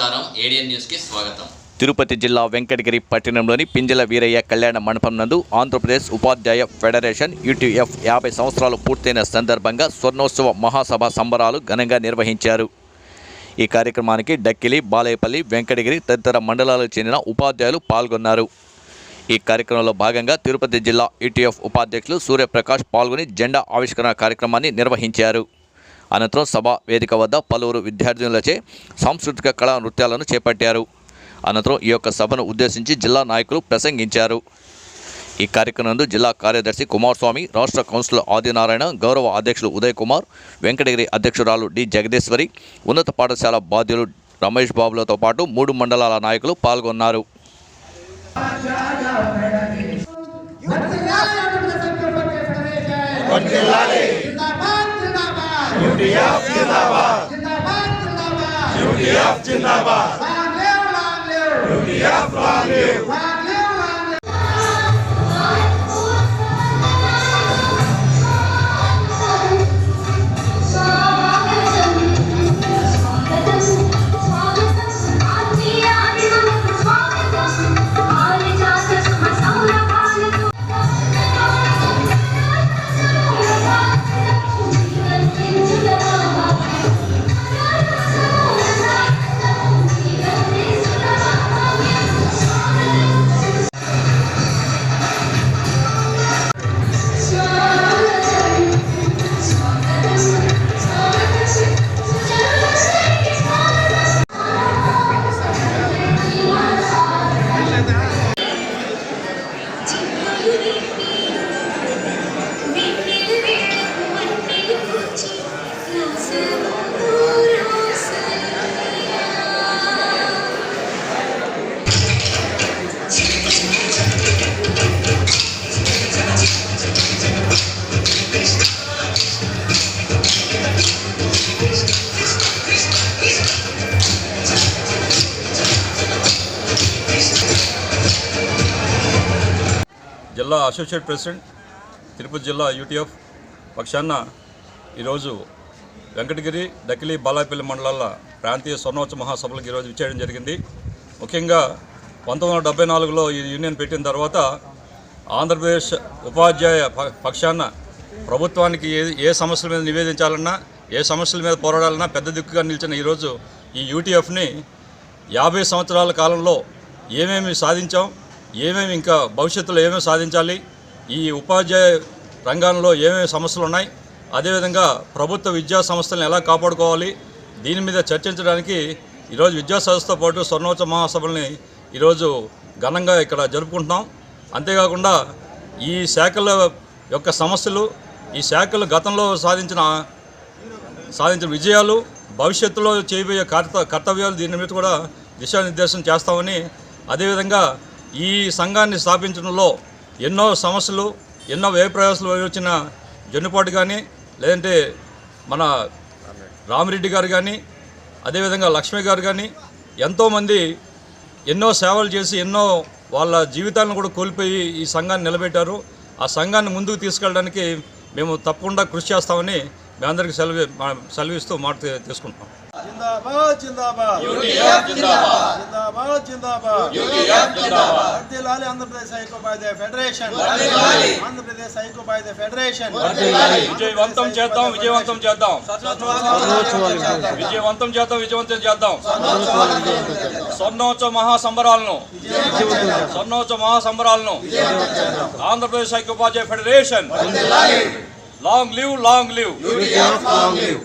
నమస్కారం, ఏడియన్ న్యూస్ కి స్వాగతం. తిరుపతి జిల్లా వెంకటగిరి పట్టణంలోని పింజల వీరయ్య కళ్యాణ మండపం నందు ఆంధ్రప్రదేశ్ ఉపాధ్యాయ ఫెడరేషన్ యూటీఎఫ్ 50 సంవత్సరాలు పూర్తయిన సందర్భంగా స్వర్ణోత్సవ మహాసభ సంబరాలు ఘనంగా నిర్వహించారు. ఈ కార్యక్రమానికి డక్కిలి, బాలేపల్లి, వెంకటగిరి తదితర మండలాలకు చెందిన ఉపాధ్యాయులు పాల్గొన్నారు. ఈ కార్యక్రమంలో భాగంగా తిరుపతి జిల్లా యూటీఎఫ్ ఉపాధ్యక్షులు సూర్యప్రకాష్ పాల్గొని జెండా ఆవిష్కరణ కార్యక్రమాన్ని నిర్వహించారు. అనంతరం సభ వేదిక వద్ద పలువురు విద్యార్థినులచే సాంస్కృతిక కళా నృత్యాలను చేపట్టారు. అనంతరం ఈ యొక్క సభను ఉద్దేశించి జిల్లా నాయకులు ప్రసంగించారు. ఈ కార్యక్రమంలో జిల్లా కార్యదర్శి కుమారస్వామి, రాష్ట్ర కౌన్సిలర్ ఆదినారాయణ, గౌరవ అధ్యక్షులు ఉదయ్ కుమార్, వెంకటగిరి అధ్యక్షురాలు డి జగదీశ్వరి, ఉన్నత పాఠశాల బాధ్యులు రమేష్ బాబులతో పాటు 3 మండలాల నాయకులు పాల్గొన్నారు. జిల్లా అసోసియేట్ ప్రెసిడెంట్ తిరుపతి జిల్లా యూటీఎఫ్ పక్షాన ఈరోజు వెంకటగిరి, డక్కిలి, బాలాపల్లి మండలాల ప్రాంతీయ స్వర్ణోత్సవ మహాసభలకు ఈరోజు విచ్చేయడం జరిగింది. ముఖ్యంగా 1974లో ఈ యూనియన్ పెట్టిన తర్వాత ఆంధ్రప్రదేశ్ ఉపాధ్యాయ పక్షాన ప్రభుత్వానికి ఏ సమస్యల మీద నివేదించాలన్నా, ఏ సమస్యల మీద పోరాడాలన్నా పెద్ద దిక్కుగా నిలిచిన ఈరోజు ఈ యూటీఎఫ్ని 50 సంవత్సరాల కాలంలో ఏమేమి సాధించాం, ఏమేమి ఇంకా భవిష్యత్తులో ఏమేమి సాధించాలి, ఈ ఉపాధ్యాయ రంగంలో ఏమేమి సమస్యలు ఉన్నాయి, అదేవిధంగా ప్రభుత్వ విద్యా సంస్థలను ఎలా కాపాడుకోవాలి, దీని మీద చర్చించడానికి ఈరోజు విద్యా సంస్థతో పాటు స్వర్ణోత్సవ మహాసభల్ని ఈరోజు ఘనంగా ఇక్కడ జరుపుకుంటున్నాం. అంతేకాకుండా ఈ శాఖల యొక్క సమస్యలు, ఈ శాఖలు గతంలో సాధించిన విజయాలు, భవిష్యత్తులో చేయబోయే కర్తవ్యాలు, దీని మీద కూడా దిశానిర్దేశం చేస్తామని, అదేవిధంగా ఈ సంఘాన్ని స్థాపించడంలో ఎన్నో సమస్యలు, ఎన్నో వ్యయ ప్రయాసాలు వచ్చిన జొన్నుపాటు కానీ, లేదంటే మన రామిరెడ్డి గారు కానీ, అదేవిధంగా లక్ష్మి గారు కానీ ఎంతోమంది ఎన్నో సేవలు చేసి ఎన్నో వాళ్ళ జీవితాలను కూడా కోల్పోయి ఈ సంఘాన్ని నిలబెట్టారు. ఆ సంఘాన్ని ముందుకు తీసుకెళ్ళడానికి మేము తప్పకుండా కృషి చేస్తామని మీ అందరికీ సెలవిస్తూ మాట తీసుకుంటాం. జిందాబాద్ జిందాబాద్ యూటీఎఫ్ జిందాబాద్ జిందాబాద్ జిందాబాద్ యూటీఎఫ్ జిందాబాద్ వర్ధిల్లాలి ఆంధ్రప్రదేశ్ ఐక్యోపాధ్యాయ ఫెడరేషన్, వర్ధిల్లాలి ఆంధ్రప్రదేశ్ ఐక్యోపాధ్యాయ ఫెడరేషన్, వర్ధిల్లాలి విజయవంతం చేద్దాం, విజయవంతం చేద్దాం, విజయవంతం చేద్దాం, విజయవంతం చేద్దాం స్వర్ణోత్సవ మహాసంబరాలను, స్వర్ణోత్సవ మహాసంబరాలను ఆంధ్రప్రదేశ్ ఐక్యోపాధ్యాయ federation, long live, long live UTF, long live.